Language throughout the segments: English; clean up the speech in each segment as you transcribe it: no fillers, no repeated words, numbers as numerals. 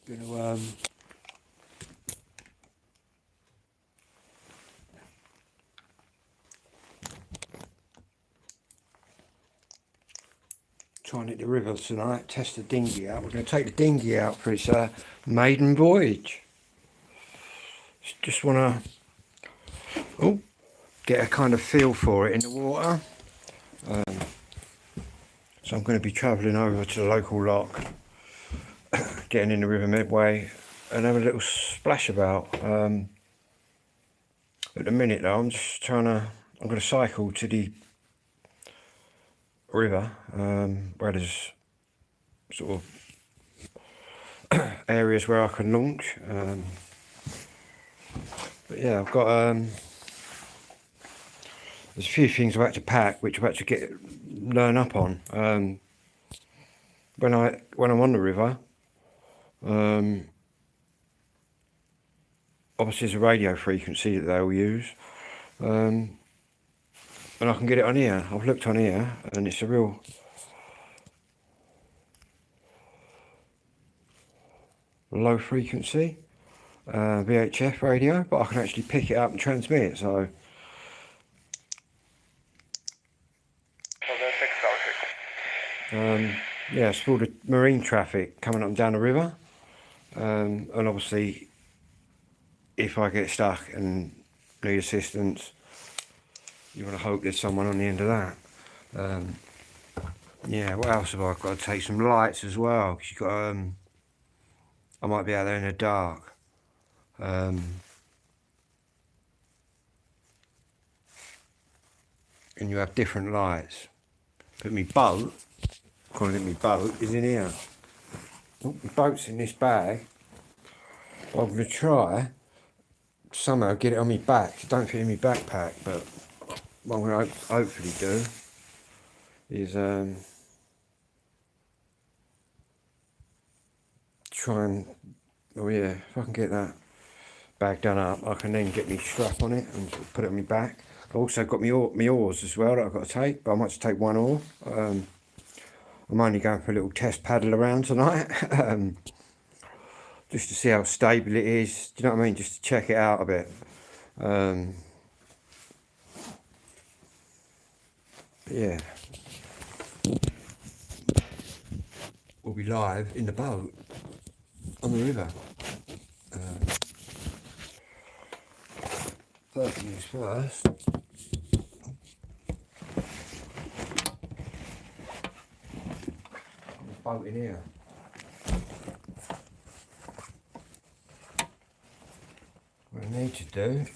Gonna try and hit the river tonight, test the dinghy out. We're going to take the dinghy out for its maiden voyage. Just want to get a kind of feel for it in the water. So I'm going to be travelling over to the local lock, getting in the River Medway and have a little splash about. At the minute though, I'm going to cycle to the river where there's sort of areas where I can launch. But yeah, I've got there's a few things I've had to pack which I've had to learn up on. When I'm on the river, obviously there's a radio frequency that they all use, and I can get it on here. I've looked on here and it's a real low frequency VHF radio, but I can actually pick it up and transmit it. So yeah, it's for the marine traffic coming up and down the river, and obviously if I get stuck and need assistance, you want to hope there's someone on the end of that. Yeah, what else have I got to take? Some lights as well, because you've got I might be out there in the dark. And you have different lights. But my boat, calling it my boat, is in here. Oh, my boat's in this bag. I'm going to try somehow get it on my back. It don't fit in my backpack, but what I'm going to hopefully do is try and, oh yeah, if I can get that bag done up, I can then get my strap on it and put it on my back. I've also got my oars as well that I've got to take, but I might just take one oar. I'm only going for a little test paddle around tonight, just to see how stable it is. Do you know what I mean? Just to check it out a bit. Yeah, we'll be live in the boat on the river. First things first. Boat in here. What I need to do,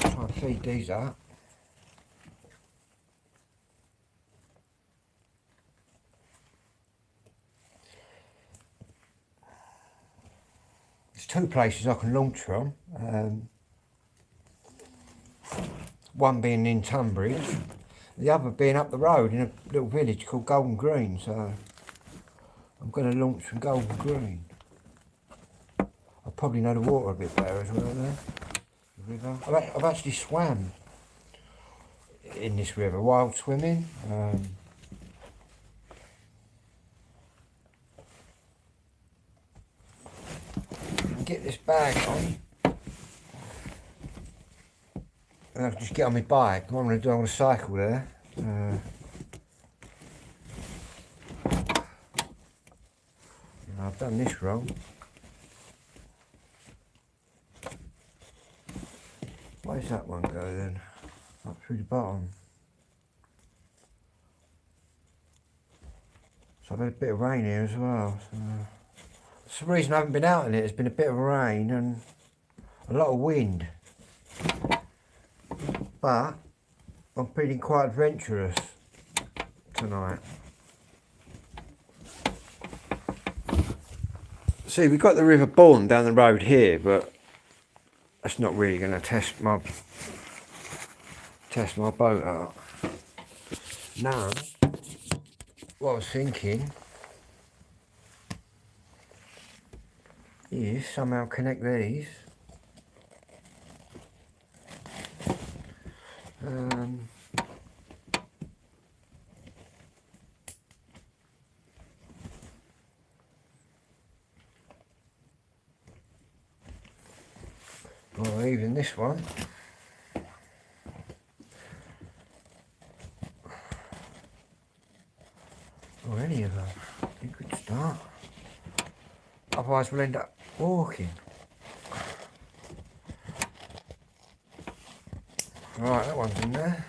try and feed these up. There's two places I can launch from. One being in Tunbridge, the other being up the road in a little village called Golden Green. So I'm going to launch from Golden Green. I probably know the water a bit better as well there. The river. I've actually swam in this river, wild swimming. Get this bag on. And I'll just get on my bike. What I'm going to do, I'm going to cycle there. I've done this wrong. Where's that one go then? Up through the bottom. So I've had a bit of rain here as well. So that's the reason I haven't been out in it. There's been a bit of rain and a lot of wind. But I'm feeling quite adventurous tonight. See, we've got the River Bourne down the road here, but that's not really going to test my boat out. Now, what I was thinking is somehow connect these. or even this one. Or any of them. You could start. Otherwise we'll end up walking. Right, that one's in there.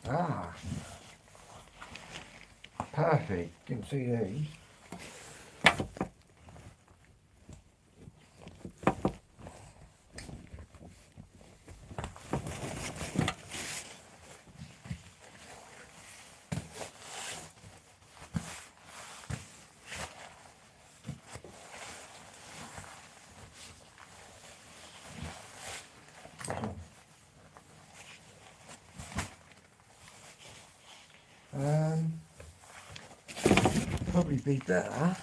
Ah. Perfect. Didn't see these. Probably be better.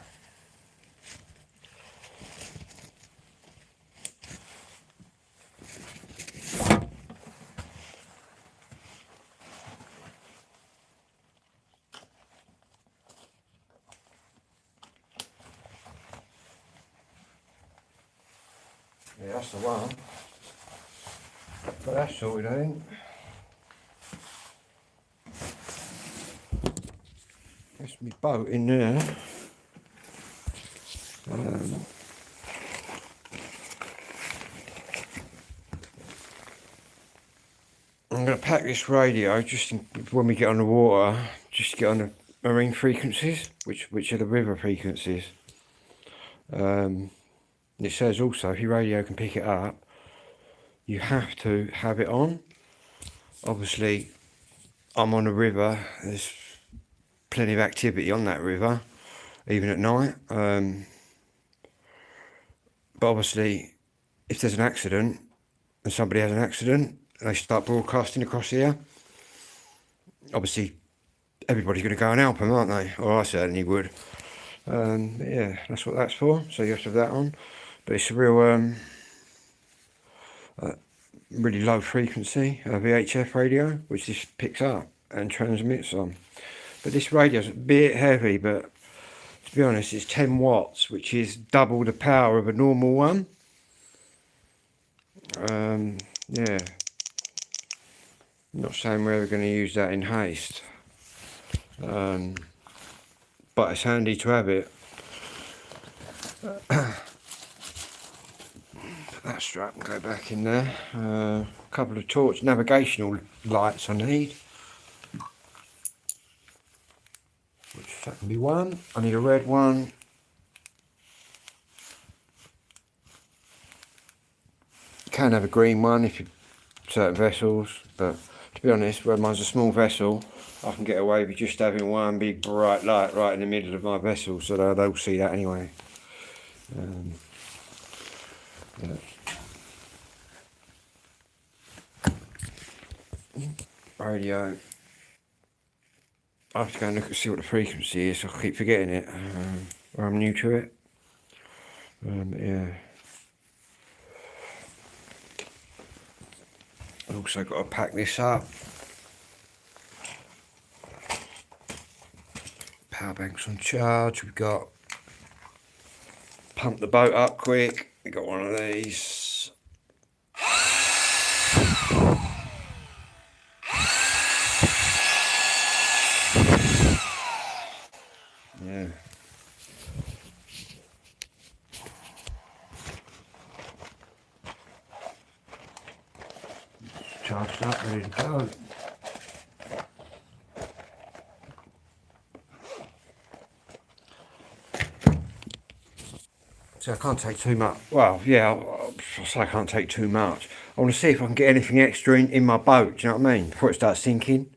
Yeah, that's the one. But that's sorted, I think. That's my boat in there. I'm going to pack this radio just when we get on the water, just to get on the marine frequencies, which are the river frequencies. It says also if your radio can pick it up, you have to have it on. Obviously, I'm on a river. There's plenty of activity on that river, even at night. But obviously, if there's an accident and somebody has an accident and they start broadcasting across here, obviously everybody's going to go and help them, aren't they? Or I certainly would. Yeah, that's what that's for. So you have to have that on. But it's a real, really low frequency VHF radio, which this picks up and transmits on. But this radio's a bit heavy, but to be honest, it's 10 watts, which is double the power of a normal one. Yeah. I'm not saying we're ever going to use that in haste. But it's handy to have it. Put that strap and go back in there. A couple of torch navigational lights I need. Which that can be one. I need a red one. You can have a green one if you certain vessels, but to be honest, when mine's a small vessel, I can get away with just having one big bright light right in the middle of my vessel, so they'll see that anyway. Yeah. Radio. I have to go and look and see what the frequency is. I keep forgetting it. I'm new to it. Yeah. I've also got to pack this up. Power bank's on charge. We've got pump the boat up quick. We've got one of these. Yeah. Charged up, ready to go. So I can't take too much. Well, yeah, I say I can't take too much. I want to see if I can get anything extra in my boat. Do you know what I mean? Before it starts sinking.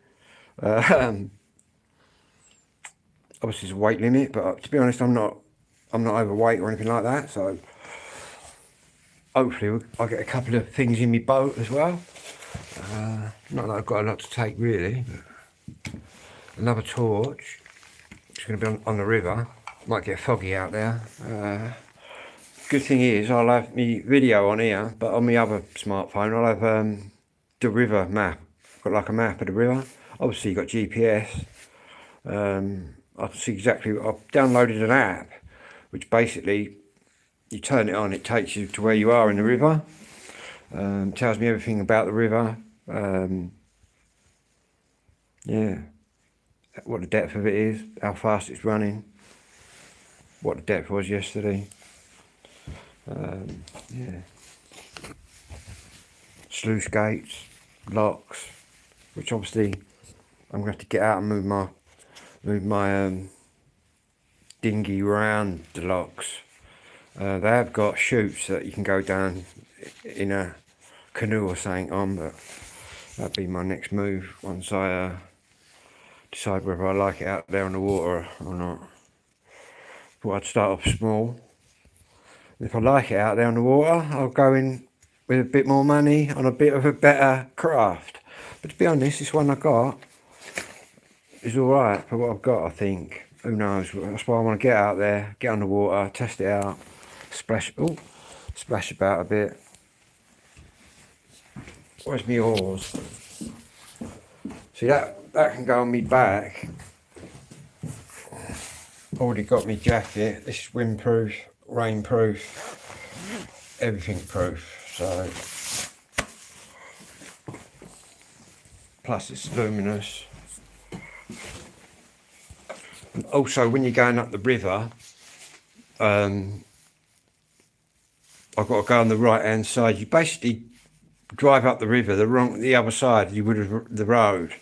Obviously, there's a weight limit, but to be honest, I'm not overweight or anything like that. So hopefully, I'll get a couple of things in my boat as well. Not that I've got a lot to take really. But another torch. It's going to be on the river. Might get foggy out there. Good thing is I'll have my video on here, but on my other smartphone I'll have the river map. Got like a map of the river. Obviously you've got GPS. I can see exactly. I've downloaded an app which basically you turn it on, it takes you to where you are in the river. Tells me everything about the river. Yeah, what the depth of it is, how fast it's running, what the depth was yesterday. Yeah, sluice gates, locks, which obviously I'm going to have to get out and move my dinghy around the locks. They have got chutes that you can go down in a canoe or something on, but that'd be my next move once I decide whether I like it out there on the water or not. Thought I'd start off small. If I like it out there on the water, I'll go in with a bit more money on a bit of a better craft. But to be honest, this one I got is alright for what I've got, I think. Who knows? That's why I want to get out there, get on the water, test it out, splash about a bit. Where's my oars? See, that can go on me back. Already got my jacket. This is windproof, rainproof, everything proof. So, plus it's luminous. And also, when you're going up the river, I've got to go on the right hand side. You basically drive up the river the other side you would have the road.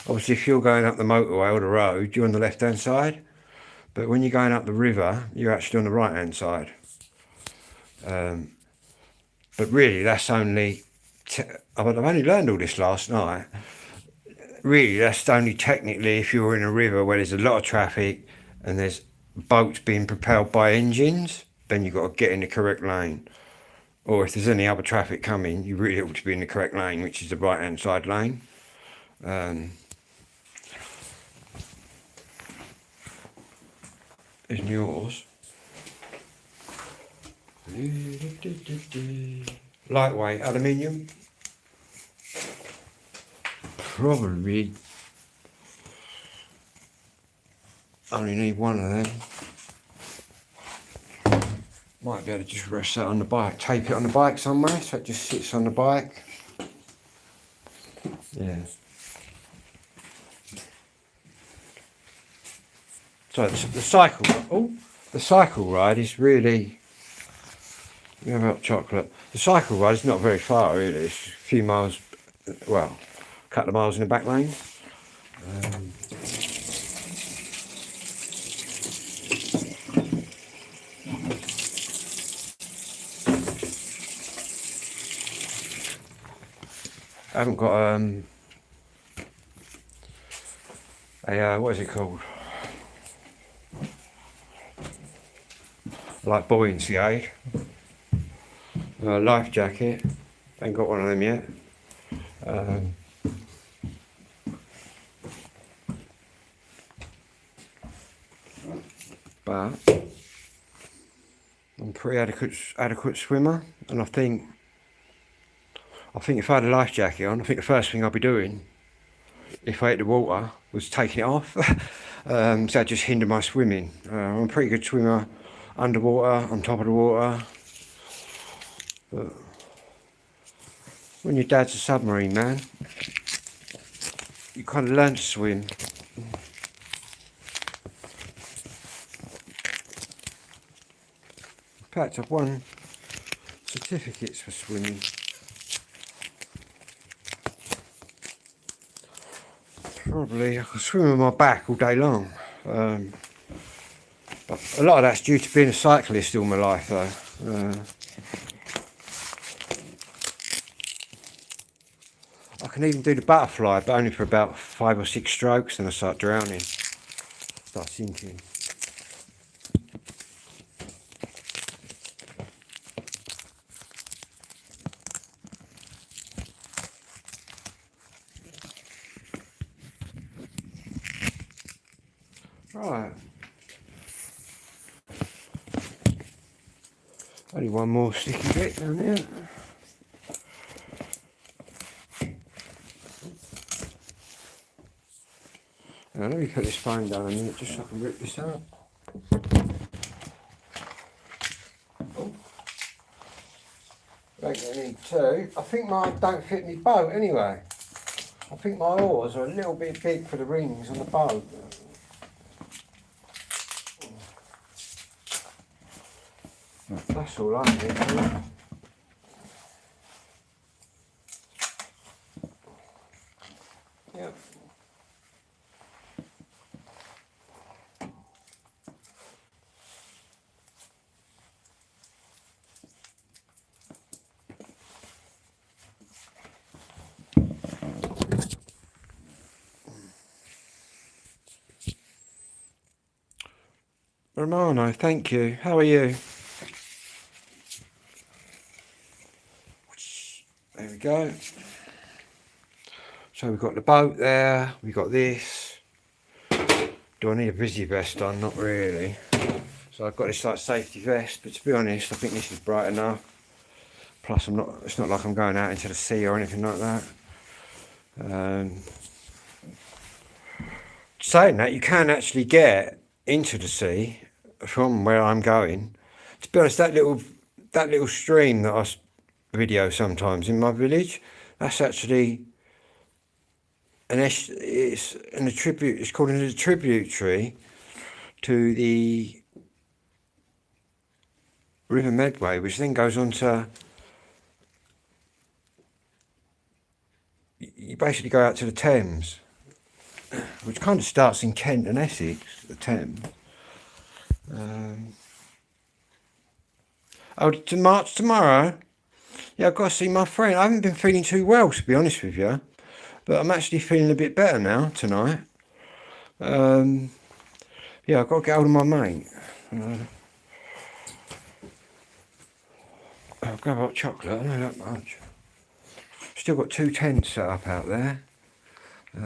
Obviously, if you're going up the motorway or the road, you're on the left hand side. But when you're going up the river, you're actually on the right hand side. But really, that's only I've only learned all this last night. Really, that's only technically if you're in a river where there's a lot of traffic and there's boats being propelled by engines, then you've got to get in the correct lane. Or if there's any other traffic coming, you really ought to be in the correct lane, which is the right hand side lane. There's yours. Lightweight aluminium. Probably only need one of them. Might be able to just rest that on the bike, tape it on the bike somewhere so it just sits on the bike. Yeah. So the cycle ride is really, you have hot chocolate. The cycle ride is not very far really, it's a few miles, well, a couple of miles in the back lane. I haven't got what is it called? Like buoyancy aid. Life jacket. Ain't got one of them yet. But I'm a pretty adequate swimmer, and I think if I had a life jacket on, I think the first thing I'd be doing if I hit the water was taking it off. So that just hinder my swimming. I'm a pretty good swimmer underwater, on top of the water. But when your dad's a submarine man, you kind of learn to swim. In fact, I've won certificates for swimming. Probably I can swim with my back all day long. But a lot of that's due to being a cyclist all my life though. I can even do the butterfly, but only for about 5 or 6 strokes, and I start drowning, start sinking. Right. Only one more sticky bit down there. Now let me put this phone down a minute just so I can rip this out. Oh. 22. I think mine don't fit my boat anyway. I think my oars are a little bit big for the rings on the boat. That's all I need. Yep. Romano, thank you. How are you? There we go. So we've got the boat there, we've got this. Do I need a busy vest on? Not really. So I've got this like safety vest, but to be honest, I think this is bright enough. Plus it's not like I'm going out into the sea or anything like that. Saying that, you can actually get into the sea from where I'm going. To be honest, that little stream that I video sometimes in my village, that's actually it's called a tributary to the River Medway, which then goes on to, you basically go out to the Thames, which kind of starts in Kent and Essex, the Thames. To March tomorrow? Yeah, I've got to see my friend. I haven't been feeling too well, to be honest with you, but I'm actually feeling a bit better now tonight. Yeah, I've got to get hold of my mate. I'll grab hot chocolate, I know that much. Still got 2 tents set up out there. So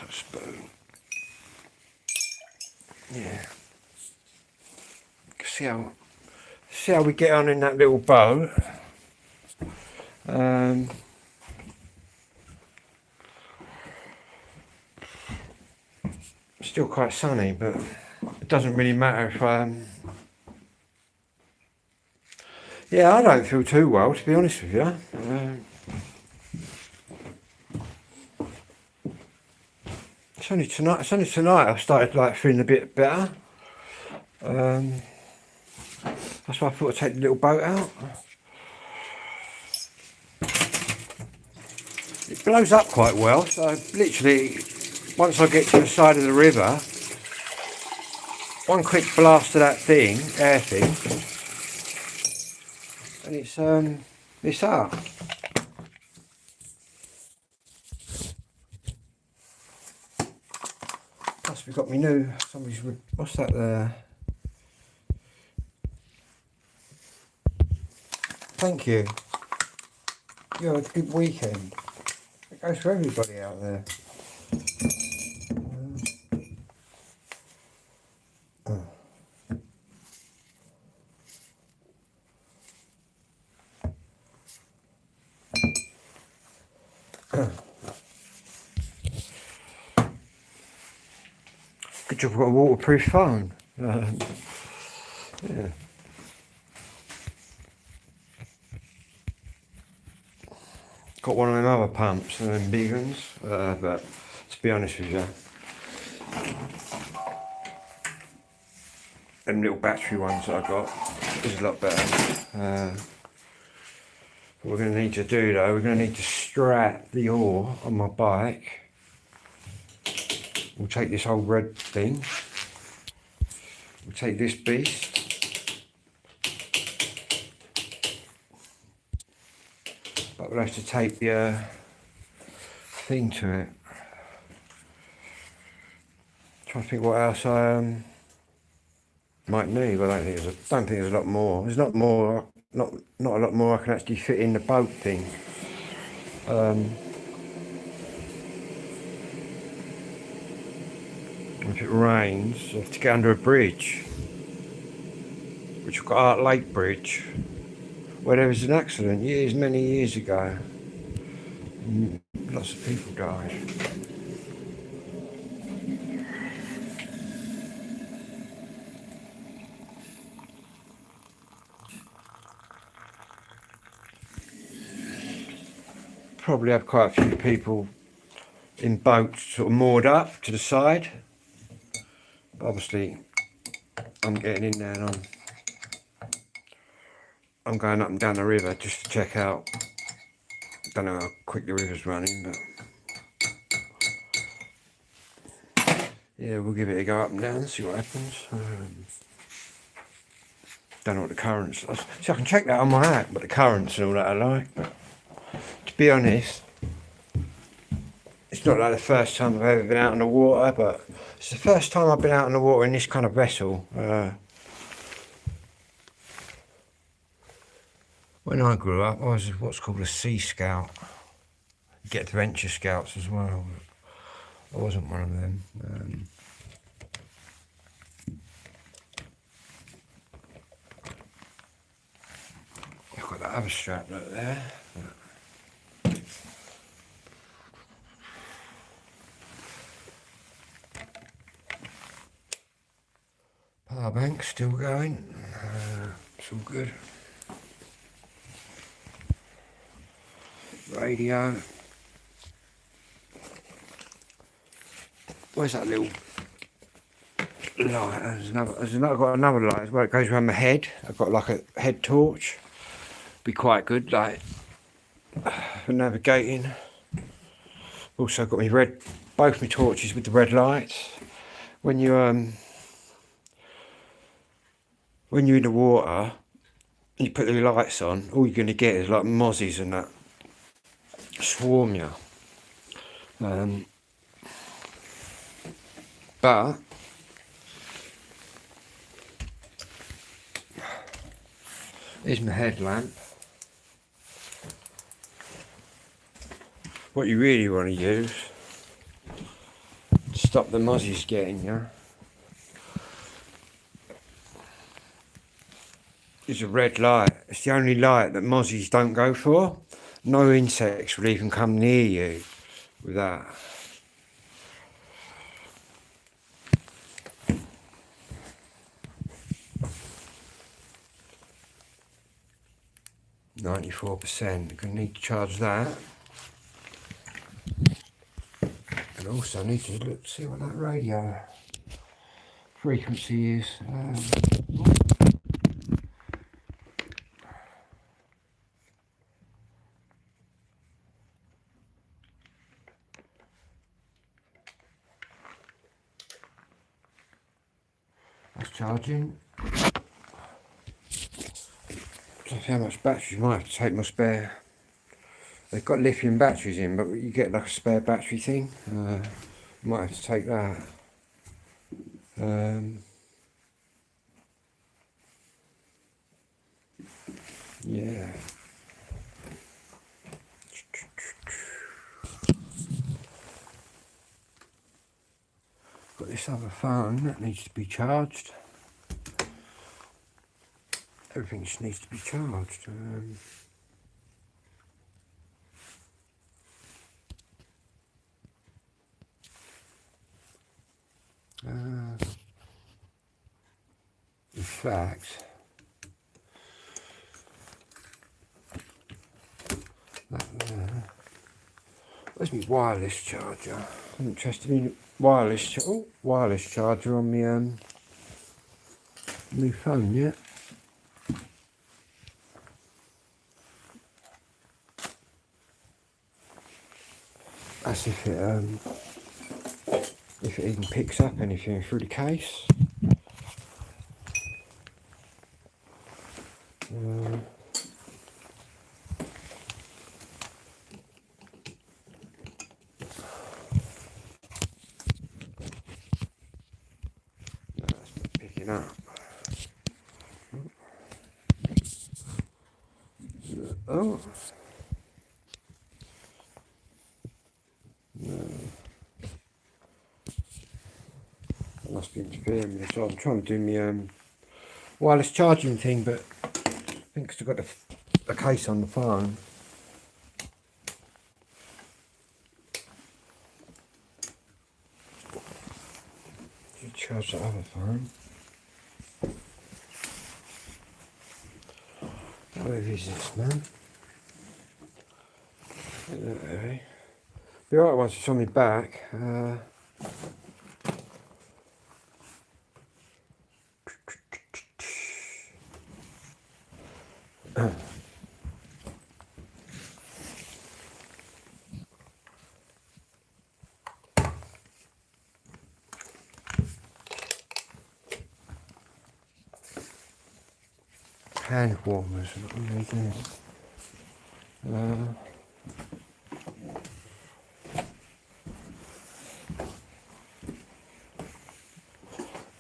a spoon. Yeah. See how we get on in that little boat. Still quite sunny, but it doesn't really matter if yeah, I don't feel too well, to be honest with you. It's only tonight I've started like feeling a bit better. That's why I thought I'd take the little boat out. It blows up quite well, so literally once I get to the side of the river, one quick blast of that air thing, and it's up. Plus we've got me new, what's that there? Thank you. You had a good weekend. It goes for everybody out there. Good job I've got a waterproof phone. Yeah. Got one of them other pumps, and them big ones, but to be honest with you, them little battery ones that I got is a lot better. What we're going to need to do though, we're going to need to strap the oar on my bike. We'll take this old red thing, we'll take this beast, but we'll have to tape the thing to it. Trying to think what else I might need, but I don't think there's a lot more. There's not a lot more I can actually fit in the boat thing. If it rains, I have to get under a bridge, which we've got Art Lake Bridge, where there was an accident many years ago. Lots of people died. probably have quite a few people in boats sort of moored up to the side. But obviously I'm getting in there and I'm going up and down the river just to check out. Don't know how quick the river's running, but yeah, we'll give it a go up and down and see what happens. Don't know what the currents are. So I can check that on my app, but the currents and all that I like. But to be honest, it's not like the first time I've ever been out on the water, but it's the first time I've been out on the water in this kind of vessel. When I grew up, I was what's called a Sea Scout. You get Adventure Scouts as well. I wasn't one of them. I've got that other strap look there. Power bank still going. It's all good. Radio. Where's that little light? I've got another light as well. It goes around my head. I've got like a head torch. Be quite good, like for navigating. Also got both my torches with the red lights. When you're in the water, and you put the lights on, all you're going to get is like mozzies and that swarm you. But here's my headlamp. What you really want to use to stop the mozzies getting you is a red light. It's the only light that mozzies don't go for. No insects will even come near you with that. %. Gonna need to charge that. And also need to see what that radio frequency is. That's charging. I don't know how much batteries. You might have to take my spare. They've got lithium batteries in, but you get like a spare battery thing. Might have to take that. Yeah. Got this other phone that needs to be charged. Everything just needs to be charged. In fact, that there. Where's my wireless charger? I'm interested in wireless charger on my new phone yet. That's if it even picks up anything through the case. No, that's not picking up. Oh. No. That must be interfering with it. So I'm trying to do my wireless charging thing, but I think 'cause I've got the case on the phone. You charge the other phone. Where is this, man? Be alright once it's on my back. Hand warmers, what do they do?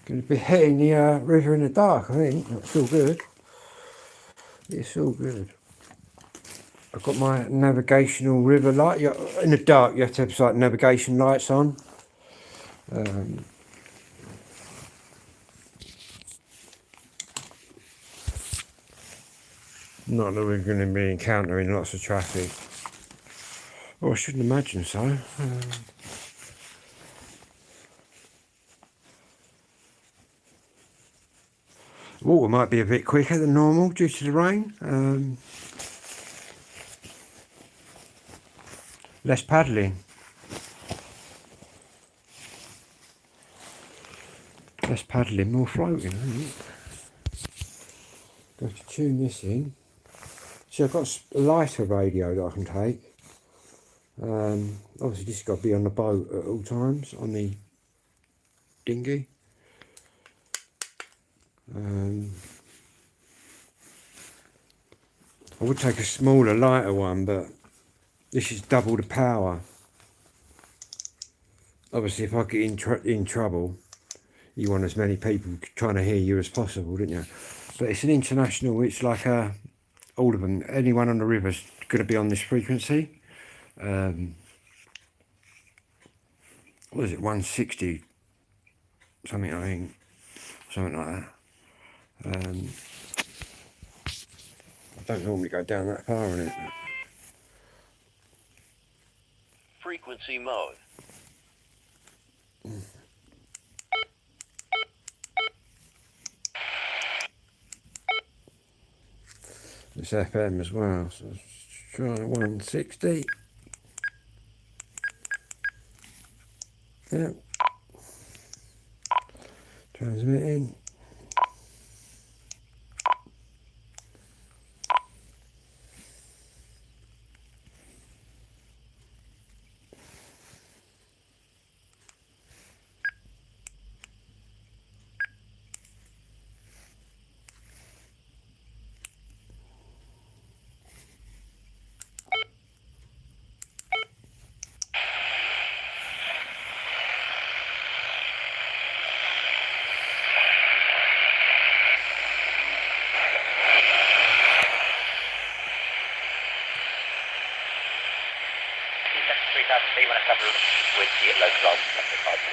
Going to be hitting the river in the dark, I think. It's all good. It's all good. I've got my navigational river light. In the dark, you have to have like navigation lights on. Not that we're going to be encountering lots of traffic. Well, I shouldn't imagine so. Water might be a bit quicker than normal due to the rain. Less paddling. Less paddling, more floating, I think. Got to tune this in. See, I've got a lighter radio that I can take. Obviously, this has got to be on the boat at all times, on the dinghy. I would take a smaller, lighter one, but this is double the power. Obviously, if I get in trouble, you want as many people trying to hear you as possible, don't you? But it's an international, it's like all of them, anyone on the river's going to be on this frequency. What is it, 160? Something, I think. Something like that. I don't normally go down that far on it. Frequency mode. It's FM as well, so let's try 160. Yep. Transmitting. With the local after.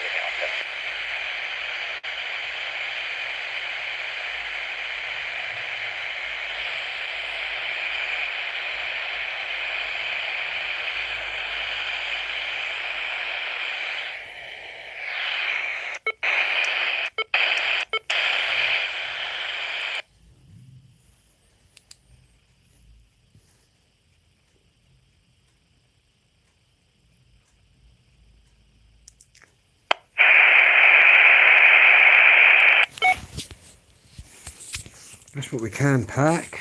That's what we can pack.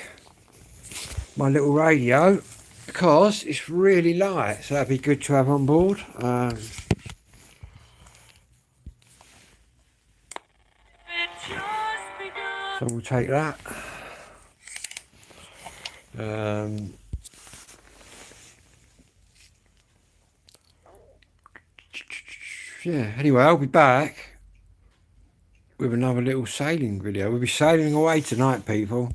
My little radio, because it's really light, so that'd be good to have on board. So we'll take that. Yeah, anyway, I'll be back with another little sailing video. We'll be sailing away tonight, people.